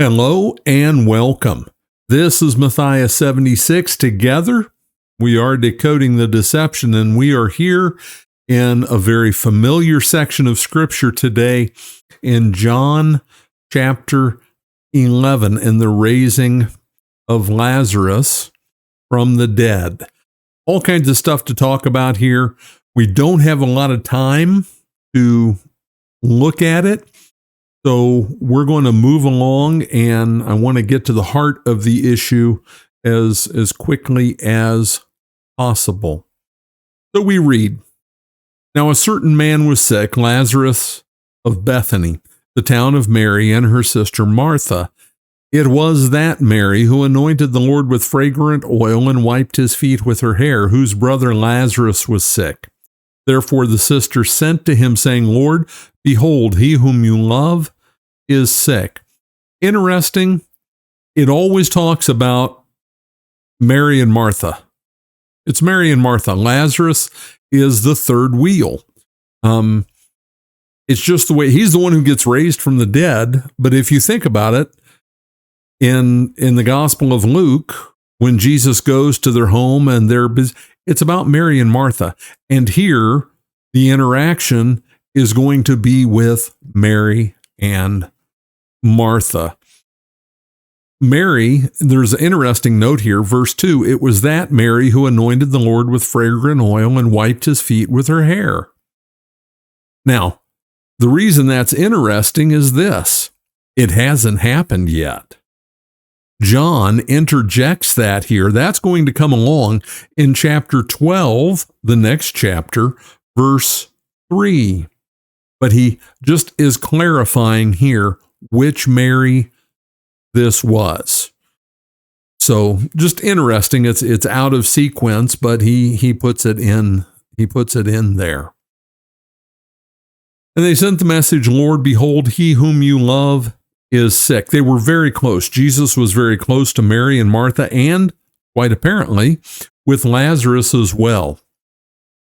Hello and welcome. This is Matthias 76. Together, we are decoding the deception, and we are here in a very familiar section of Scripture today in John chapter 11 and the raising of Lazarus from the dead. All kinds of stuff to talk about here. We don't have a lot of time to look at it. So we're going to move along, and I want to get to the heart of the issue as quickly as possible. So we read, "Now a certain man was sick, Lazarus of Bethany, the town of Mary and her sister Martha. It was that Mary who anointed the Lord with fragrant oil and wiped his feet with her hair, whose brother Lazarus was sick. Therefore the sister sent to him, saying, Lord, behold, he whom you love is sick." Interesting. It always talks about Mary and Martha. It's Mary and Martha. Lazarus is the third wheel. It's just the way he's the one who gets raised from the dead. But if you think about it, in the Gospel of Luke, when Jesus goes to their home and they're busy, it's about Mary and Martha. And here, the interaction is going to be with Mary and Martha. Mary, there's an interesting note here, verse 2, "It was that Mary who anointed the Lord with fragrant oil and wiped his feet with her hair." Now, the reason that's interesting is this: it hasn't happened yet. John interjects that here. That's going to come along in chapter 12, the next chapter, verse 3. But he just is clarifying here which Mary this was. So just interesting. It's out of sequence, but he puts it in. He puts it in there. "And they sent the message, Lord, behold, he whom you love is sick." They were very close. Jesus was very close to Mary and Martha, and quite apparently with Lazarus as well.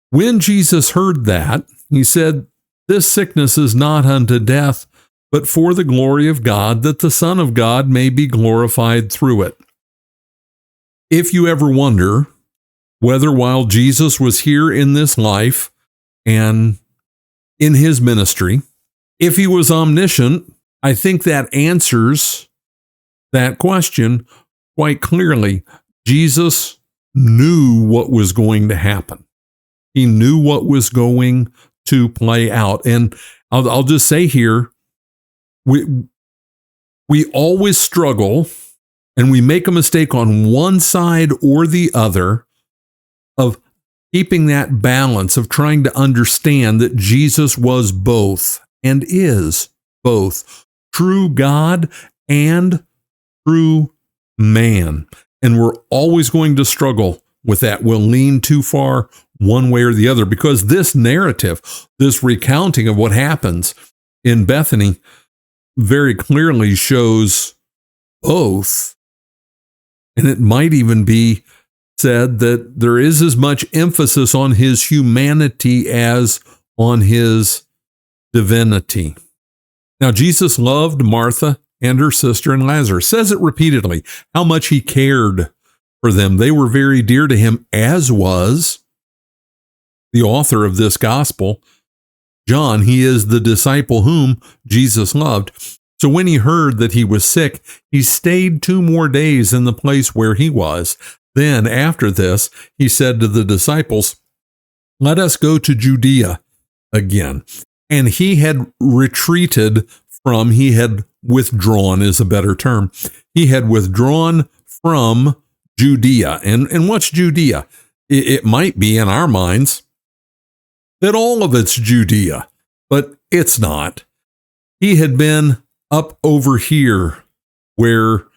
When Jesus heard that, he said, "This sickness is not unto death, but for the glory of God, that the Son of God may be glorified through it." If you ever wonder whether while Jesus was here in this life and in his ministry, if he was omniscient, I think that answers that question quite clearly. Jesus knew what was going to happen. He knew what was going to play out. And I'll just say here, we always struggle and we make a mistake on one side or the other of keeping that balance of trying to understand that Jesus was both and is both true God and true man. And we're always going to struggle with that. We'll lean too far one way or the other, because this narrative, this recounting of what happens in Bethany very clearly shows both. And it might even be said that there is as much emphasis on his humanity as on his divinity. Now, Jesus loved Martha and her sister and Lazarus. Says it repeatedly, how much he cared for them. They were very dear to him, as was the author of this gospel, John. He is the disciple whom Jesus loved. So when he heard that he was sick, he stayed 2 more days in the place where he was. Then after this, he said to the disciples, "Let us go to Judea again." And he had retreated from, he had withdrawn is a better term. He had withdrawn from Judea. And what's Judea? It might be in our minds that all of it's Judea, but it's not. He had been up over here where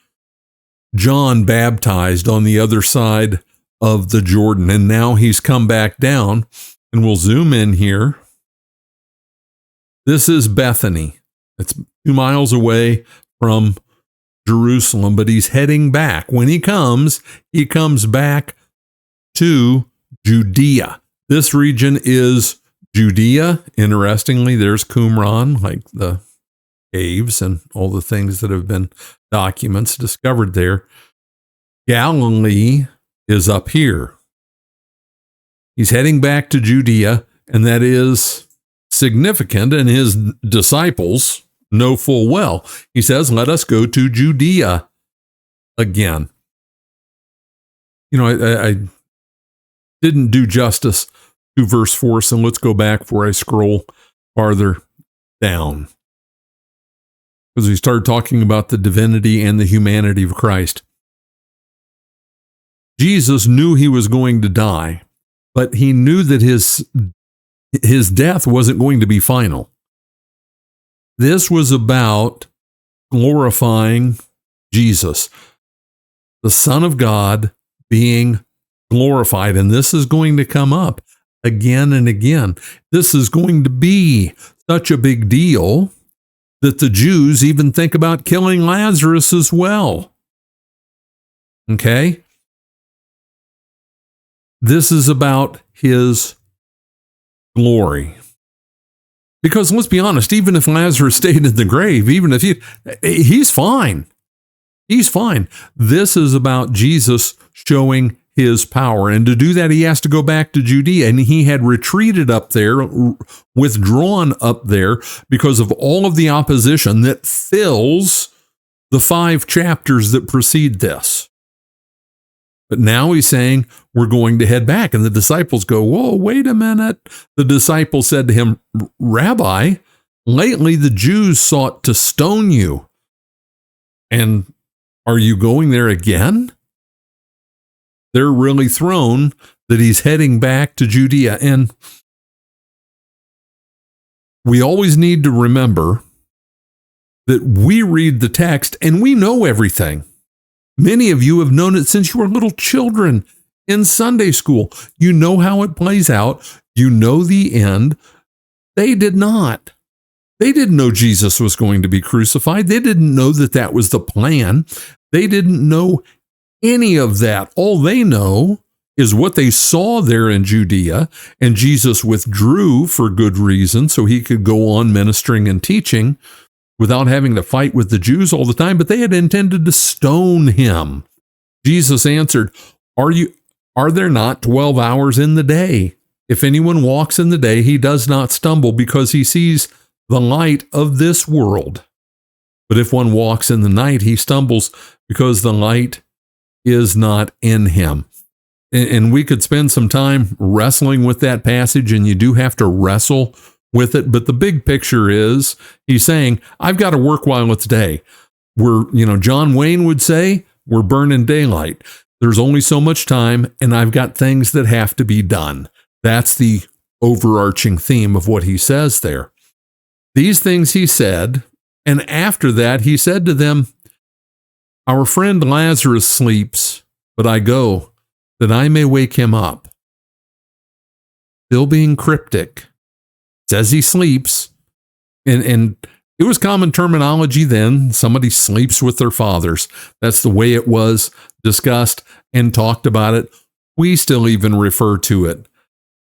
John baptized on the other side of the Jordan. And now he's come back down, and we'll zoom in here. This is Bethany. It's 2 miles away from Jerusalem, but he's heading back. When he comes back to Judea. This region is Judea. Interestingly, there's Qumran, like the caves and all the things that have been documents discovered there. Galilee is up here. He's heading back to Judea, and that is significant, and his disciples know full well. He says, let us go to Judea again. You know, I didn't do justice to verse 4, so let's go back before I scroll farther down. Because we started talking about the divinity and the humanity of Christ. Jesus knew he was going to die, but he knew that his death wasn't going to be final. This was about glorifying Jesus, the Son of God, being glorified. And this is going to come up again and again. This is going to be such a big deal that the Jews even think about killing Lazarus as well. Okay? This is about his glory. Because let's be honest, even if Lazarus stayed in the grave, even if he's fine. He's fine. This is about Jesus showing his power. And to do that, he has to go back to Judea. And he had retreated up there, withdrawn up there because of all of the opposition that fills the 5 chapters that precede this. But now he's saying, we're going to head back. And the disciples go, whoa, wait a minute. The disciples said to him, Rabbi, lately the Jews sought to stone you. And are you going there again? They're really thrown that he's heading back to Judea. And we always need to remember that we read the text and we know everything. Many of you have known it since you were little children in Sunday school. You know how it plays out. You know the end. They did not. They didn't know Jesus was going to be crucified. They didn't know that that was the plan. They didn't know any of that. All they know is what they saw there in Judea, and Jesus withdrew for good reason so he could go on ministering and teaching without having to fight with the Jews all the time, but they had intended to stone him. Jesus answered, Are there not 12 hours in the day? If anyone walks in the day, he does not stumble because he sees the light of this world. But if one walks in the night, he stumbles because the light is not in him. And we could spend some time wrestling with that passage, and you do have to wrestle with it. But the big picture is, he's saying, I've got to work while it's day. John Wayne would say, we're burning daylight. There's only so much time, and I've got things that have to be done. That's the overarching theme of what he says there. These things he said, and after that he said to them, Our friend Lazarus sleeps, but I go that I may wake him up. Still being cryptic. Says he sleeps, and it was common terminology then. Somebody sleeps with their fathers. That's the way it was discussed and talked about it. We still even refer to it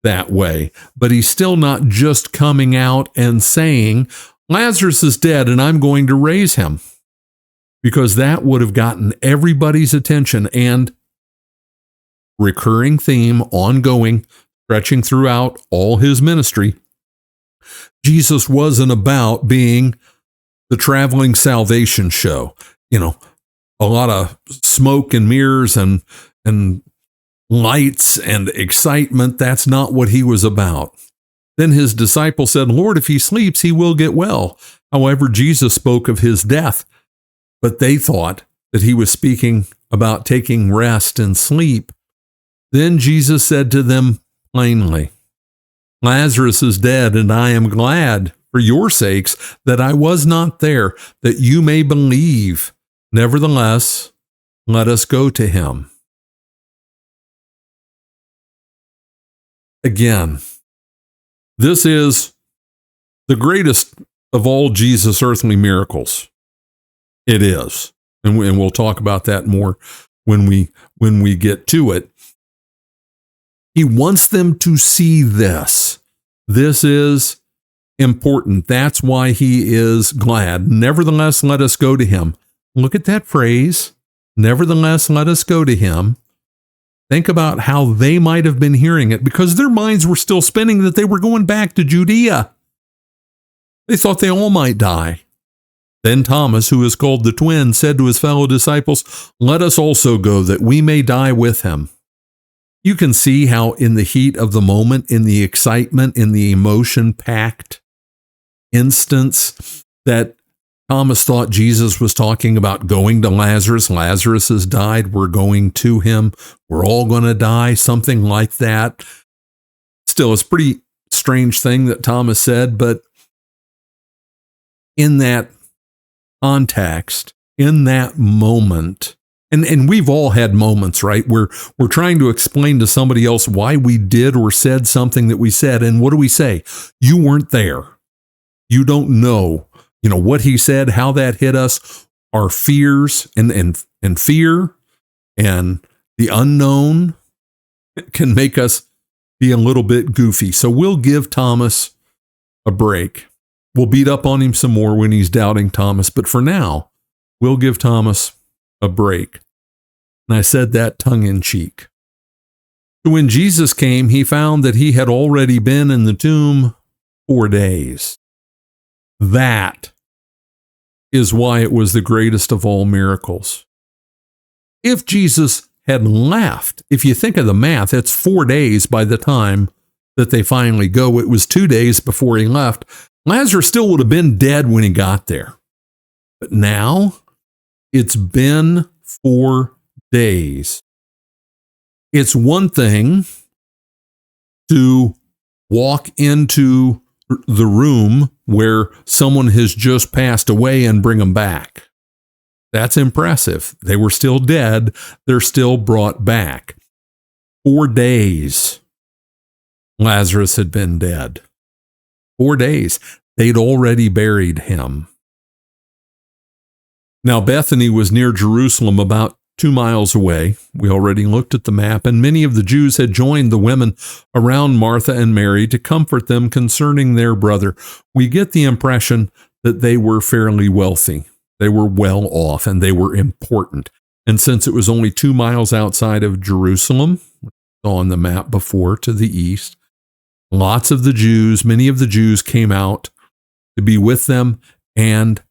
that way. But he's still not just coming out and saying, Lazarus is dead and I'm going to raise him. Because that would have gotten everybody's attention, and recurring theme, ongoing, stretching throughout all his ministry. Jesus wasn't about being the traveling salvation show. A lot of smoke and mirrors and lights and excitement. That's not what he was about. Then his disciples said, Lord, if he sleeps, he will get well. However, Jesus spoke of his death, but they thought that he was speaking about taking rest and sleep. Then Jesus said to them plainly, Lazarus is dead, and I am glad for your sakes that I was not there, that you may believe. Nevertheless, let us go to him. Again, this is the greatest of all Jesus' earthly miracles. It is. And we'll talk about that more when we get to it. He wants them to see this. This is important. That's why he is glad. Nevertheless, let us go to him. Look at that phrase. Nevertheless, let us go to him. Think about how they might have been hearing it, because their minds were still spinning that they were going back to Judea. They thought they all might die. Then Thomas, who is called the twin, said to his fellow disciples, "Let us also go, that we may die with him." You can see how in the heat of the moment, in the excitement, in the emotion-packed instance, that Thomas thought Jesus was talking about going to Lazarus. Lazarus has died. We're going to him. We're all going to die, something like that. Still, it's a pretty strange thing that Thomas said, but in that context, in that moment, and we've all had moments, right, where we're trying to explain to somebody else why we did or said something that we said, and what do we say? You weren't there. You don't know. What he said, how that hit us, our fears and fear and the unknown can make us be a little bit goofy. So we'll give Thomas a break. We'll beat up on him some more when he's doubting Thomas. But for now, we'll give Thomas a break. And I said that tongue in cheek. So when Jesus came, he found that he had already been in the tomb 4 days. That is why it was the greatest of all miracles. If Jesus had left, if you think of the math, it's 4 days by the time that they finally go. It was 2 days before he left. Lazarus still would have been dead when he got there. But now it's been 4 days. It's one thing to walk into the room where someone has just passed away and bring them back. That's impressive. They were still dead. They're still brought back. 4 days Lazarus had been dead. 4 days. They'd already buried him. Now, Bethany was near Jerusalem, about 2 miles away. We already looked at the map, and many of the Jews had joined the women around Martha and Mary to comfort them concerning their brother. We get the impression that they were fairly wealthy. They were well off, and they were important. And since it was only 2 miles outside of Jerusalem, on the map before, to the east, lots of the Jews, many of the Jews came out to be with them and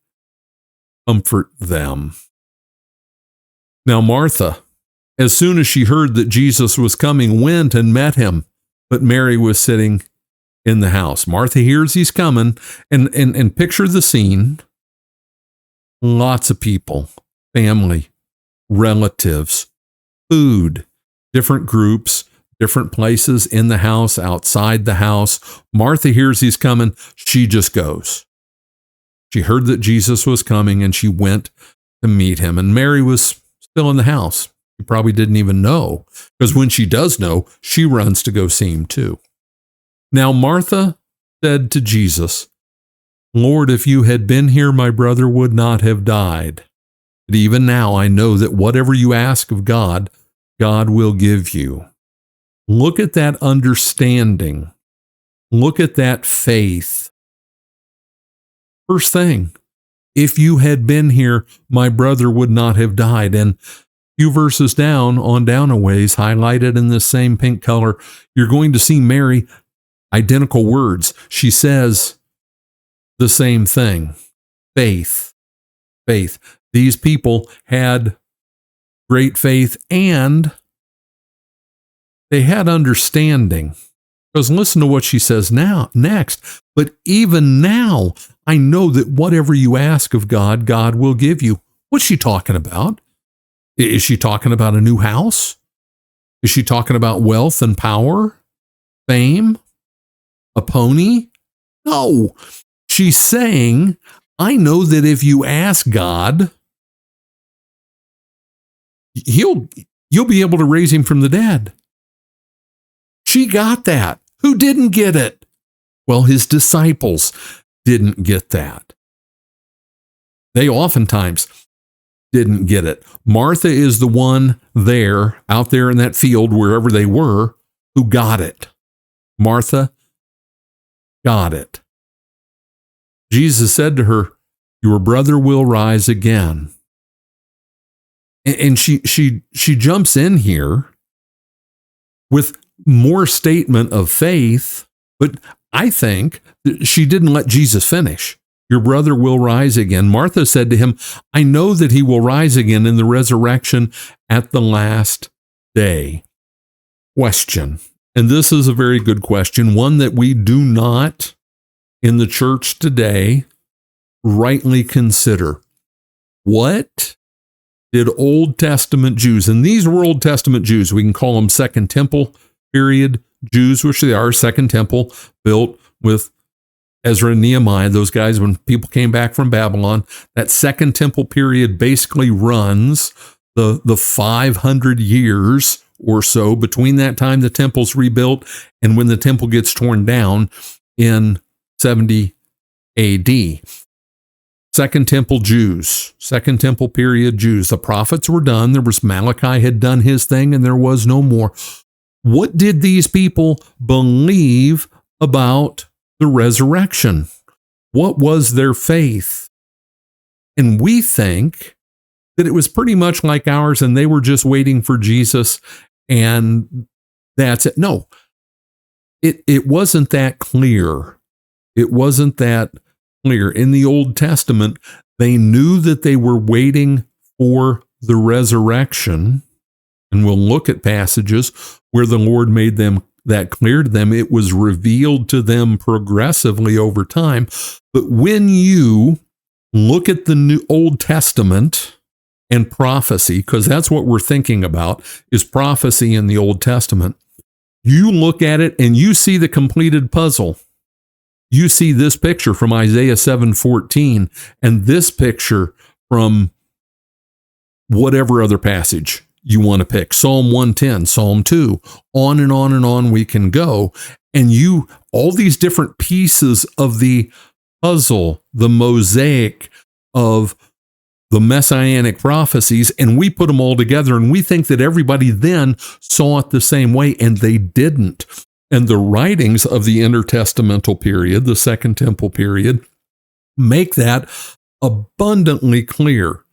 comfort them. Now Martha, as soon as she heard that Jesus was coming, went and met him, but Mary was sitting in the house. Martha hears he's coming, and picture the scene. Lots of people, family, relatives, food, different groups, different places in the house, outside the house. Martha hears he's coming. She just goes. She heard that Jesus was coming, and she went to meet him. And Mary was still in the house. She probably didn't even know, because when she does know, she runs to go see him too. Now Martha said to Jesus, "Lord, if you had been here, my brother would not have died. But even now I know that whatever you ask of God, God will give you." Look at that understanding. Look at that faith. First thing, if you had been here, my brother would not have died. And a few verses down, on down a ways, highlighted in this same pink color, you're going to see Mary, identical words. She says the same thing. Faith. Faith. These people had great faith, and they had understanding. Because listen to what she says next. But even now, I know that whatever you ask of God, God will give you. What's she talking about? Is she talking about a new house? Is she talking about wealth and power? Fame? A pony? No. She's saying, I know that if you ask God, you'll be able to raise him from the dead. She got that. Who didn't get it? Well, his disciples didn't get that. They oftentimes didn't get it. Martha is the one there, out there in that field, wherever they were, who got it. Martha got it. Jesus said to her, "Your brother will rise again." And she jumps in here with more statement of faith, but I think that she didn't let Jesus finish. Your brother will rise again. Martha said to him, I know that he will rise again in the resurrection at the last day. Question. And this is a very good question, one that we do not in the church today rightly consider. What did Old Testament Jews, and these were Old Testament Jews, we can call them Second Temple period Jews, which they are, Second Temple, built with Ezra and Nehemiah, those guys, when people came back from Babylon. That Second Temple period basically runs the 500 years or so between that time the temple's rebuilt and when the temple gets torn down in 70 AD. Second Temple Jews, Second Temple period Jews. The prophets were done. There was Malachi had done his thing and there was no more. What did these people believe about the resurrection? What was their faith? And we think that it was pretty much like ours and they were just waiting for Jesus and that's it. No, it wasn't that clear. It wasn't that clear. In the Old Testament, they knew that they were waiting for the resurrection. And we'll look at passages where the Lord made them that clear to them. It was revealed to them progressively over time. But when you look at the New Old Testament and prophecy, because that's what we're thinking about, is prophecy in the Old Testament, you look at it and you see the completed puzzle. You see this picture from Isaiah 7:14 and this picture from whatever other passage you want to pick, Psalm 110, Psalm 2, on and on and on we can go. And all these different pieces of the puzzle, the mosaic of the messianic prophecies, and we put them all together and we think that everybody then saw it the same way, and they didn't. And the writings of the intertestamental period, the Second Temple period, make that abundantly clear.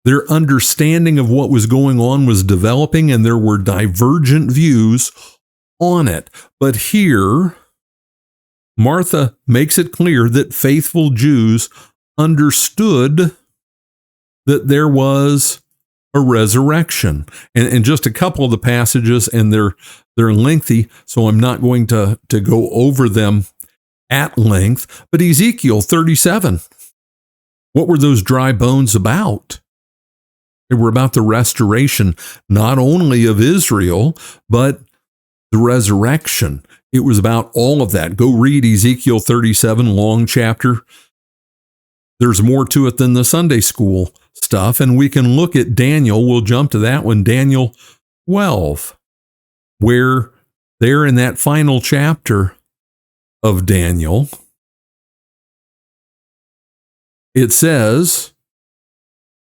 Their understanding of what was going on was developing, and there were divergent views on it. But here, Martha makes it clear that faithful Jews understood that there was a resurrection. And just a couple of the passages, and they're lengthy, so I'm not going to go over them at length. But Ezekiel 37, what were those dry bones about? They were about the restoration, not only of Israel, but the resurrection. It was about all of that. Go read Ezekiel 37, long chapter. There's more to it than the Sunday school stuff. And we can look at Daniel. We'll jump to that one, Daniel 12, where there in that final chapter of Daniel, it says,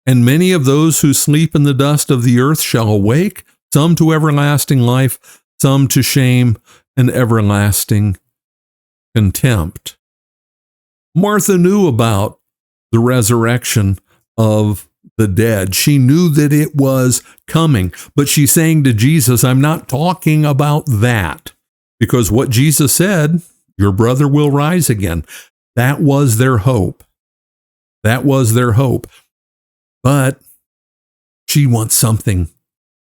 and many of those who sleep in the dust of the earth shall awake, some to everlasting life, some to shame and everlasting contempt. Martha knew about the resurrection of the dead. She knew that it was coming, but she's saying to Jesus, I'm not talking about that, because what Jesus said, your brother will rise again. That was their hope. That was their hope. But she wants something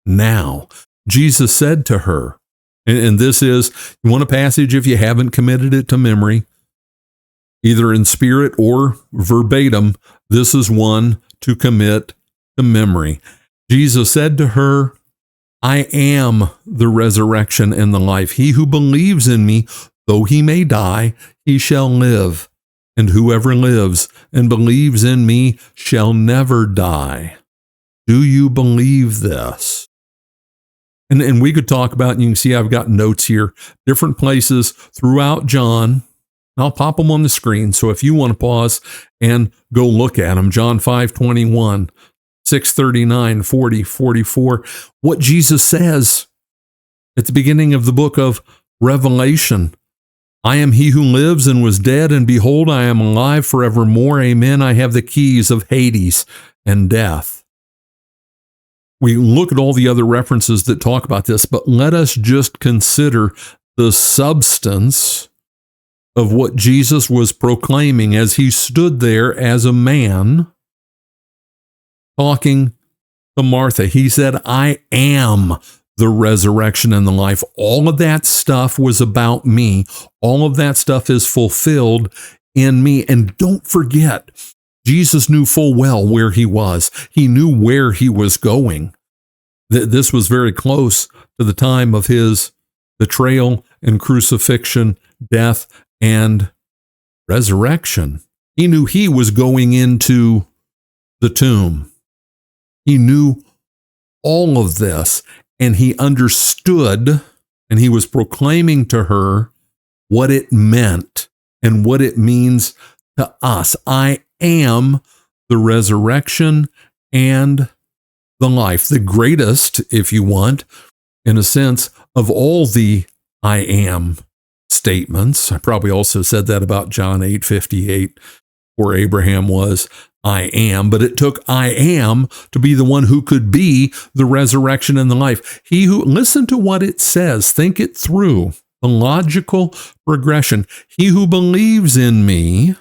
now. Jesus said to her, and this is, you want a passage if you haven't committed it to memory, either in spirit or verbatim, this is one to commit to memory. Jesus said to her, I am the resurrection and the life. He who believes in me, though he may die, he shall live. And whoever lives and believes in me shall never die. Do you believe this? And we could talk about, and you can see I've got notes here, different places throughout John. I'll pop them on the screen. So if you want to pause and go look at them, John 5:21, 6:39, 40, 44, what Jesus says at the beginning of the book of Revelation. I am he who lives and was dead, and behold, I am alive forevermore. Amen. I have the keys of Hades and death. We look at all the other references that talk about this, but let us just consider the substance of what Jesus was proclaiming as he stood there as a man talking to Martha. He said, I am the resurrection and the life. All of that stuff was about me. All of that stuff is fulfilled in me. And don't forget, Jesus knew full well where he was. He knew where he was going. This was very close to the time of his betrayal and crucifixion, death, and resurrection. He knew he was going into the tomb. He knew all of this, and he understood, and he was proclaiming to her what it meant and what it means to us. I am the resurrection and the life, the greatest, if you want, in a sense, of all the I am statements. I probably also said that about John 8:58, where Abraham was I am, but it took I am to be the one who could be the resurrection and the life. He who, listen to what it says, think it through, the logical progression. He who believes in me,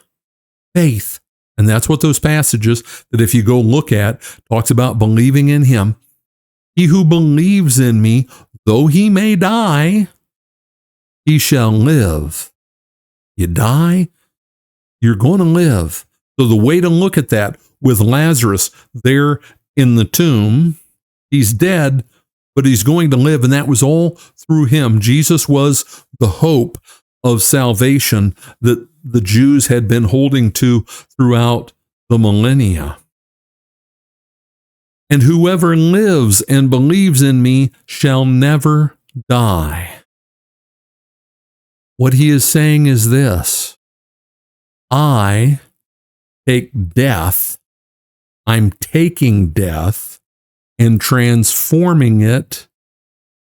faith. And that's what those passages that if you go look at, talks about believing in him. He who believes in me, though he may die, he shall live. You die, you're going to live. So the way to look at that with Lazarus there in the tomb, he's dead, but he's going to live. And that was all through him. Jesus was the hope of salvation that the Jews had been holding to throughout the millennia. And whoever lives and believes in me shall never die. What he is saying is this: I take death, I'm taking death and transforming it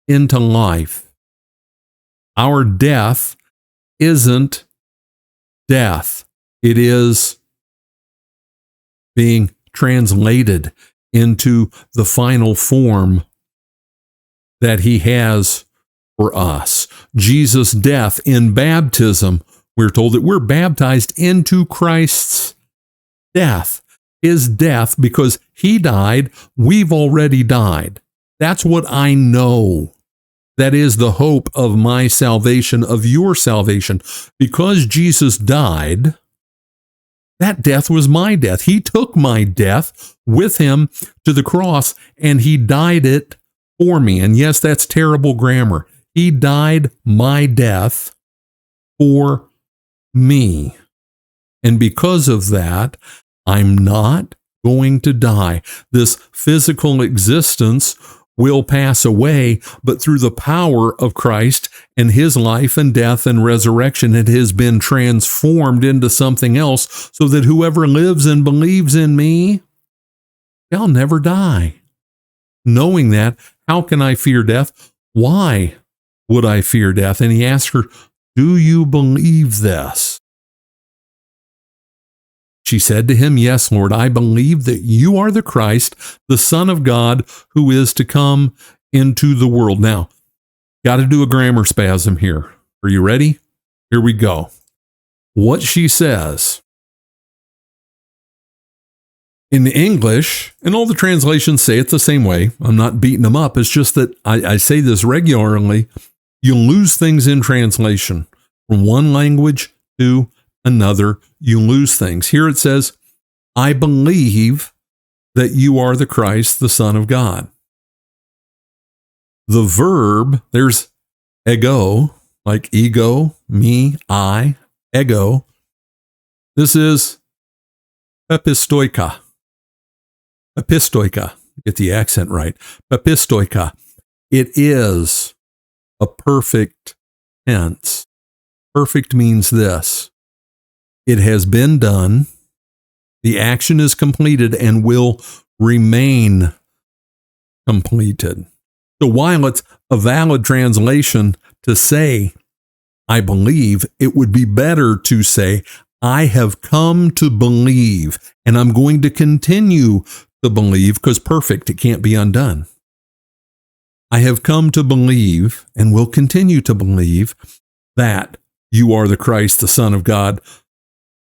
into life. Our death isn't death. It is being translated into the final form that he has for us. Jesus' death in baptism, we're told that we're baptized into Christ's death. His death, because he died, we've already died. That's what I know. That is the hope of my salvation, of your salvation. Because Jesus died, that death was my death. He took my death with him to the cross, and he died it for me. And yes, that's terrible grammar. He died my death for me. And because of that, I'm not going to die. This physical existence will pass away, but through the power of Christ and his life and death and resurrection, it has been transformed into something else, so that whoever lives and believes in me shall never die. Knowing that, how can I fear death? Why would I fear death? And he asked her, do you believe this? She said to him, yes, Lord, I believe that you are the Christ, the Son of God, who is to come into the world. Now, got to do a grammar spasm here. Are you ready? Here we go. What she says in English, and all the translations say it the same way. I'm not beating them up. It's just that I say this regularly. You lose things in translation from one language to another. You lose things. Here it says, I believe that you are the Christ, the Son of God. The verb, there's ego, like ego, me, I, ego. This is epistoika. Epistoika. Get the accent right. Epistoika. It is a perfect tense. Perfect means this: it has been done, the action is completed, and will remain completed. So while it's a valid translation to say, I believe, it would be better to say, I have come to believe, and I'm going to continue to believe, because perfect, it can't be undone. I have come to believe, and will continue to believe, that you are the Christ, the Son of God,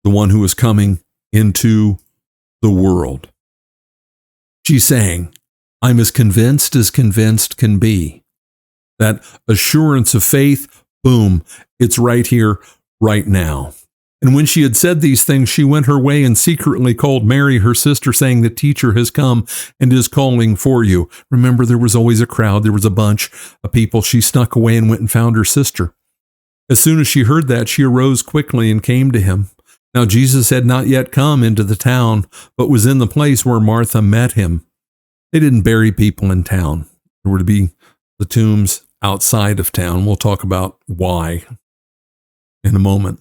the one who is coming into the world. She's saying, I'm as convinced can be. That assurance of faith, boom, it's right here, right now. And when she had said these things, she went her way and secretly called Mary, her sister, saying, the teacher has come and is calling for you. Remember, there was always a crowd. There was a bunch of people. She snuck away and went and found her sister. As soon as she heard that, she arose quickly and came to him. Now Jesus had not yet come into the town, but was in the place where Martha met him. They didn't bury people in town. There were to be the tombs outside of town. We'll talk about why in a moment.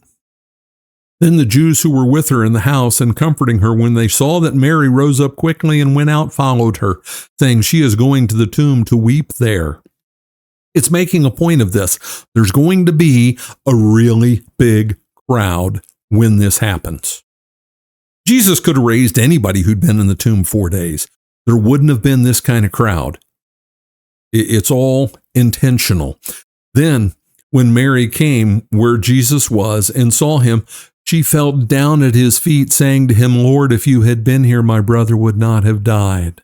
Then the Jews who were with her in the house and comforting her, when they saw that Mary rose up quickly and went out, followed her, saying, she is going to the tomb to weep there. It's making a point of this. There's going to be a really big crowd when this happens. Jesus could have raised anybody who'd been in the tomb 4 days. There wouldn't have been this kind of crowd. It's all intentional. Then, when Mary came where Jesus was and saw him, she fell down at his feet, saying to him, Lord, if you had been here, my brother would not have died.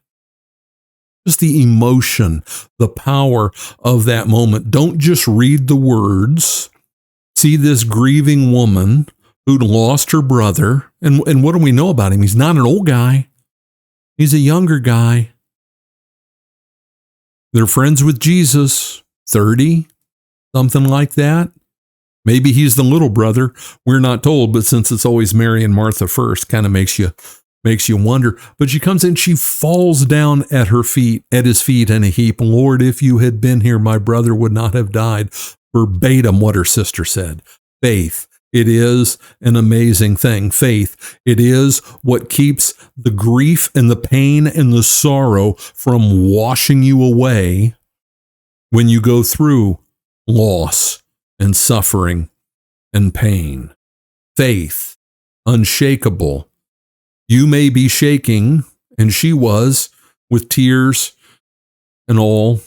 Just the emotion, the power of that moment. Don't just read the words. See this grieving woman who'd lost her brother. And what do we know about him? He's not an old guy. He's a younger guy. They're friends with Jesus, 30, something like that. Maybe he's the little brother. We're not told, but since it's always Mary and Martha first, kind of makes you wonder. But she comes in, she falls down at his feet in a heap. Lord, if you had been here, my brother would not have died. Verbatim what her sister said. Faith. It is an amazing thing. Faith. It is what keeps the grief and the pain and the sorrow from washing you away when you go through loss and suffering and pain. Faith. Unshakable. You may be shaking, and she was, with tears and all,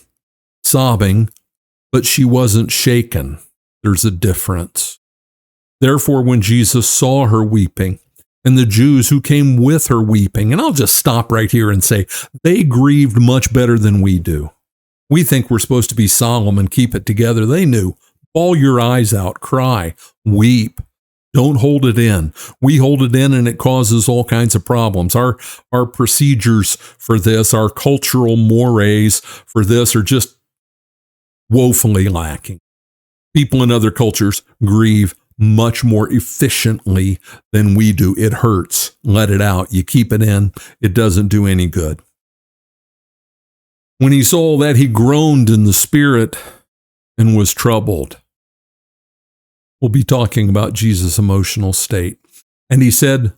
sobbing, but she wasn't shaken. There's a difference. Therefore, when Jesus saw her weeping, and the Jews who came with her weeping, and I'll just stop right here and say, they grieved much better than we do. We think we're supposed to be solemn and keep it together. They knew. Bawl your eyes out, cry, weep. Don't hold it in. We hold it in and it causes all kinds of problems. Our procedures for this, our cultural mores for this are just woefully lacking. People in other cultures grieve much more efficiently than we do. It hurts. Let it out. You keep it in. It doesn't do any good. When he saw that, he groaned in the spirit and was troubled. We'll be talking about Jesus' emotional state. And he said,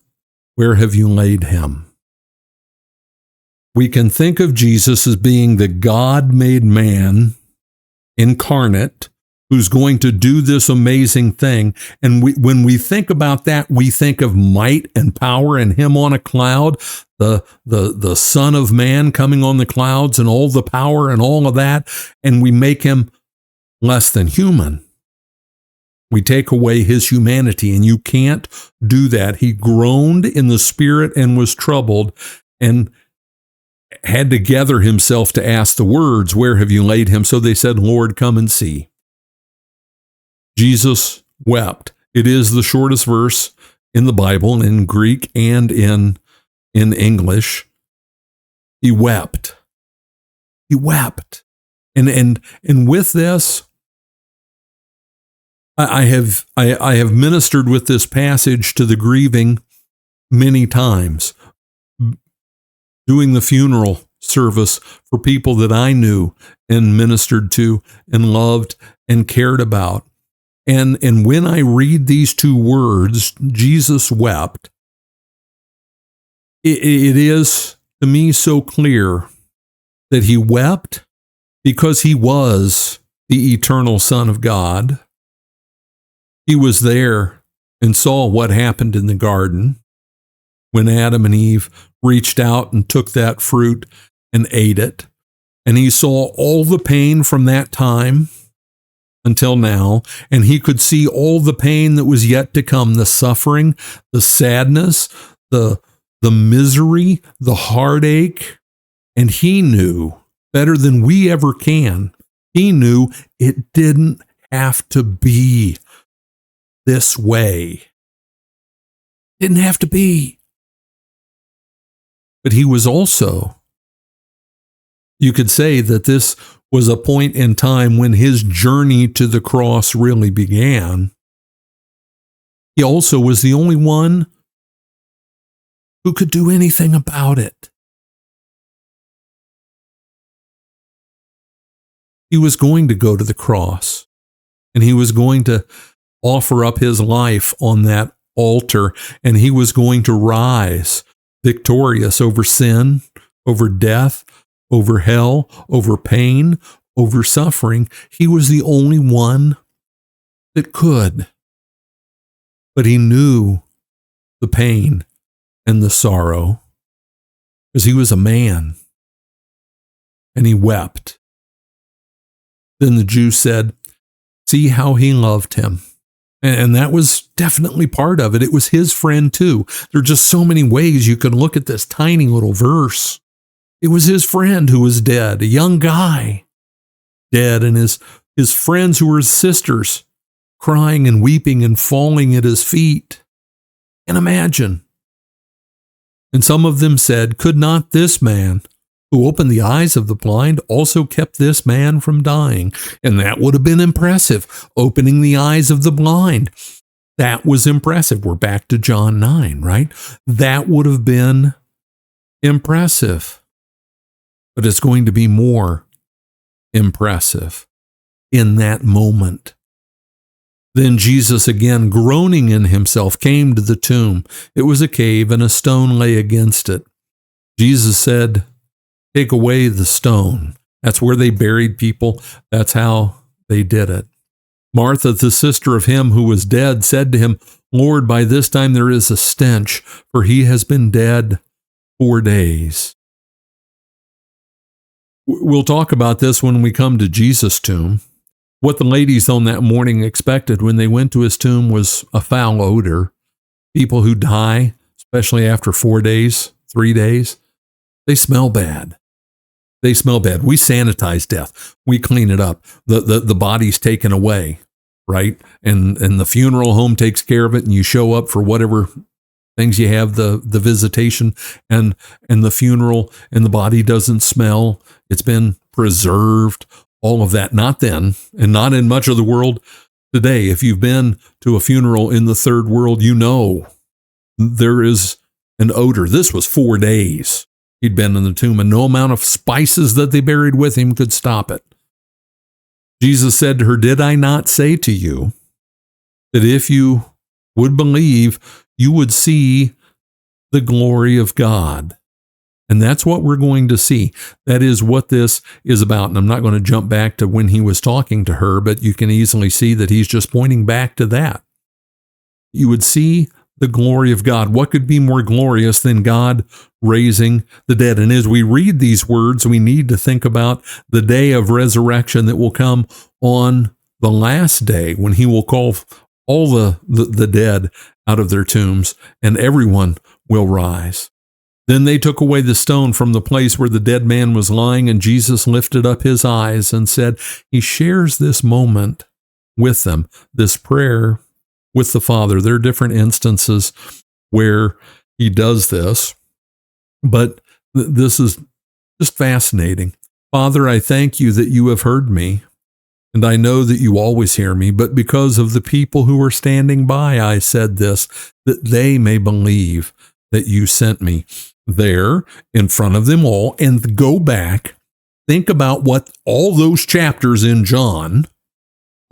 where have you laid him? We can think of Jesus as being the God-made man incarnate who's going to do this amazing thing. And when we think about that, we think of might and power and him on a cloud, the Son of Man coming on the clouds and all the power and all of that, and we make him less than human. We take away his humanity, and you can't do that. He groaned in the spirit and was troubled and had to gather himself to ask the words, where have you laid him? So they said, Lord, come and see. Jesus wept. It is the shortest verse in the Bible, in Greek and in English. He wept. He wept. And with this, I have ministered with this passage to the grieving many times, doing the funeral service for people that I knew and ministered to and loved and cared about. And when I read these two words, Jesus wept, it is to me so clear that he wept because he was the eternal Son of God. He was there and saw what happened in the garden when Adam and Eve reached out and took that fruit and ate it. And he saw all the pain from that time until now, and he could see all the pain that was yet to come, the suffering, the sadness, the misery, the heartache. And he knew better than we ever can. He knew it didn't have to be this way. Didn't have to be. But he was also, you could say that this was a point in time when his journey to the cross really began. He also was the only one who could do anything about it. He was going to go to the cross, and he was going to offer up his life on that altar, and he was going to rise victorious over sin, over death, over hell, over pain, over suffering. He was the only one that could. But he knew the pain and the sorrow because he was a man, and he wept. Then the Jews said, "See how he loved him." And that was definitely part of it. It was his friend too. There are just so many ways you can look at this tiny little verse. It was his friend who was dead, a young guy, dead, and his friends who were his sisters, crying and weeping and falling at his feet. And imagine. And some of them said, "Could not this man who opened the eyes of the blind also kept this man from dying?" And that would have been impressive, opening the eyes of the blind. That was impressive. We're back to John 9, right? That would have been impressive. But it's going to be more impressive in that moment. Then Jesus, again groaning in himself, came to the tomb. It was a cave, and a stone lay against it. Jesus said, "Take away the stone." That's where they buried people. That's how they did it. Martha, the sister of him who was dead, said to him, "Lord, by this time there is a stench, for he has been dead 4 days." We'll talk about this when we come to Jesus' tomb. What the ladies on that morning expected when they went to his tomb was a foul odor. People who die, especially after 4 days, 3 days, they smell bad. They smell bad. We sanitize death. We clean it up. The body's taken away, right? And the funeral home takes care of it, and you show up for whatever things you have, the visitation and the funeral, and the body doesn't smell. It's been preserved, all of that. Not then, and not in much of the world today. If you've been to a funeral in the third world, you know there is an odor. This was 4 days he'd been in the tomb, and no amount of spices that they buried with him could stop it. Jesus said to her, "Did I not say to you that if you would believe, you would see the glory of God?" And that's what we're going to see. That is what this is about. And I'm not going to jump back to when he was talking to her, but you can easily see that he's just pointing back to that. You would see the glory of God. What could be more glorious than God raising the dead? And as we read these words, we need to think about the day of resurrection that will come on the last day, when he will call all the dead out of their tombs, and everyone will rise. Then they took away the stone from the place where the dead man was lying, and Jesus lifted up his eyes and said, he shares this moment with them, this prayer with the Father. There are different instances where he does this, but this is just fascinating. Father, I thank you that you have heard me, and I know that you always hear me, but because of the people who are standing by, I said this, that they may believe that you sent me. There in front of them all, and go back, think about what all those chapters in John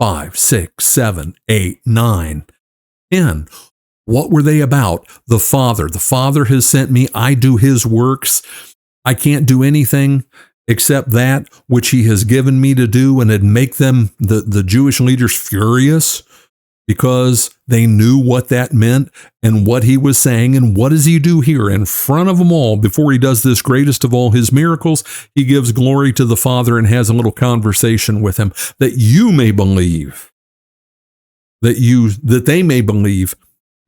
5, 6, 7, 8, 9, 10, what were they about? The Father. The Father has sent me. I do his works. I can't do anything except that which he has given me to do, and it'd make them, the Jewish leaders, furious because they knew what that meant and what he was saying. And what does he do here in front of them all? Before he does this greatest of all his miracles, he gives glory to the Father and has a little conversation with him, that you may believe, that they may believe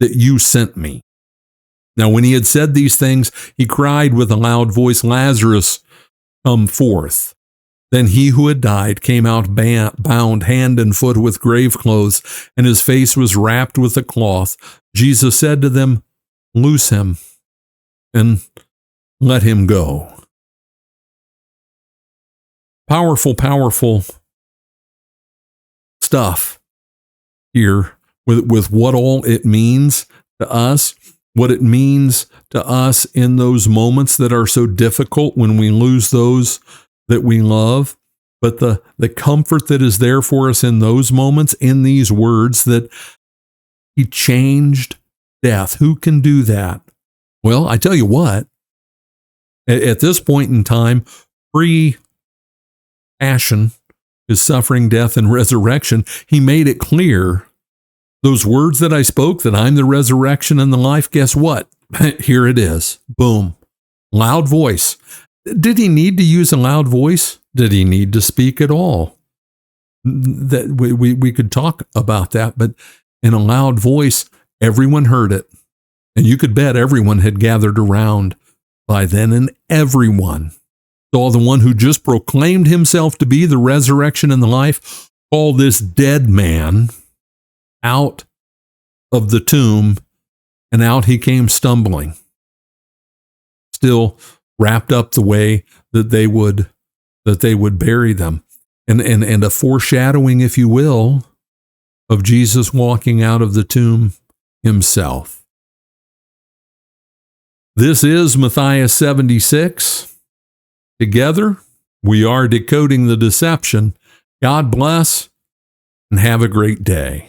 that you sent me. Now, when he had said these things, he cried with a loud voice, Lazarus, come forth. Then he who had died came out bound hand and foot with grave clothes, and his face was wrapped with a cloth. Jesus said to them, loose him and let him go. Powerful, powerful stuff here with what all it means to us, what it means to us in those moments that are so difficult when we lose those that we love, but the comfort that is there for us in those moments, in these words, that he changed death. Who can do that? Well, I tell you what, at this point in time, pre-passion, his suffering, death, and resurrection, he made it clear, those words that I spoke, that I'm the resurrection and the life, guess what? Here it is. Boom. Loud voice. Did he need to use a loud voice? Did he need to speak at all? That we could talk about that, but in a loud voice, everyone heard it. And you could bet everyone had gathered around by then, and everyone saw the one who just proclaimed himself to be the resurrection and the life call this dead man out of the tomb, and out he came stumbling, still wrapped up the way that they would bury them. And a foreshadowing, if you will, of Jesus walking out of the tomb himself. This is Matthias 76. Together, we are decoding the deception. God bless and have a great day.